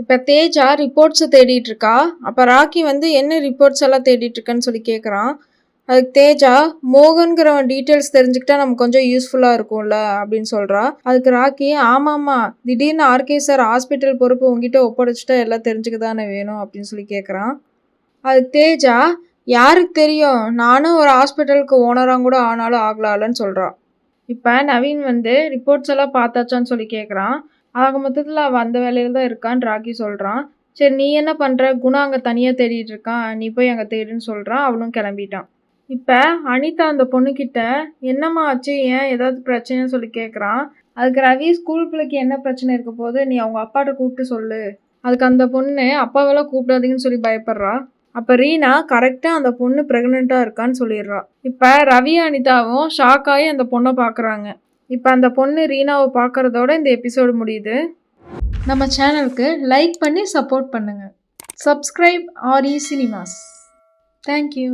இப்போ தேஜா ரிப்போர்ட்ஸை தேடிட்டு இருக்கா. அப்போ ராக்கி வந்து என்ன ரிப்போர்ட்ஸ் எல்லாம் தேடிட்டு இருக்கன்னு சொல்லி கேட்குறான். அதுக்கு தேஜா மோகன்கிறவன் டீட்டெயில்ஸ் தெரிஞ்சுக்கிட்டா நமக்கு கொஞ்சம் யூஸ்ஃபுல்லாக இருக்கும்ல அப்படின்னு சொல்கிறா. அதுக்கு ராக்கி ஆமாம்மா, திடீர்னு ஆர்கே சார் ஹாஸ்பிட்டல் பொறுப்பு உங்ககிட்ட ஒப்படைச்சிட்டா எல்லாம் தெரிஞ்சுக்க தானே வேணும் அப்படின்னு சொல்லி கேட்குறான். அதுக்கு தேஜா யாருக்கு தெரியும், நானும் ஒரு ஹாஸ்பிட்டலுக்கு ஓனராக கூட ஆனாலும் ஆகலாம்னு சொல்கிறான். இப்போ நவீன் வந்து ரிப்போர்ட்ஸ் எல்லாம் பார்த்தாச்சான்னு சொல்லி கேட்குறான். ஆக மொத்தத்தில் அவள் அந்த வேலையில் தான் இருக்கான்னு ராக்கி சொல்கிறான். சரி நீ என்ன பண்ணுற, குணா அங்கே தனியாக தேடிட்டு இருக்கான், நீ போய் அங்கே தேடுன்னு சொல்கிறான். அவனும் கிளம்பிட்டான். இப்போ அனிதா அந்த பொண்ணுக்கிட்ட என்னம்மா ஆச்சு, ஏன் ஏதாவது பிரச்சனைன்னு சொல்லி கேட்குறான். அதுக்கு ரவி ஸ்கூல் பிள்ளைக்கு என்ன பிரச்சனை இருக்க போது, நீ அவங்க அப்பாட்ட கூப்பிட்டு சொல்லு. அதுக்கு அந்த பொண்ணு அப்பாவெல்லாம் கூப்பிடாதீங்கன்னு சொல்லி பயப்படுறா. அப்போ ரீனா கரெக்டாக அந்த பொண்ணு ப்ரெக்னெண்ட்டாக இருக்கான்னு சொல்லிடுறா. இப்போ ரவி அனிதாவும் ஷாக் ஆகி அந்த பொண்ணை பார்க்குறாங்க. இப்போ அந்த பொண்ணு ரீனாவை பார்க்குறதோட இந்த எபிசோடு முடியுது. நம்ம சேனலுக்கு லைக் பண்ணி சப்போர்ட் பண்ணுங்கள். Subscribe RE cinemas. தேங்க்யூ.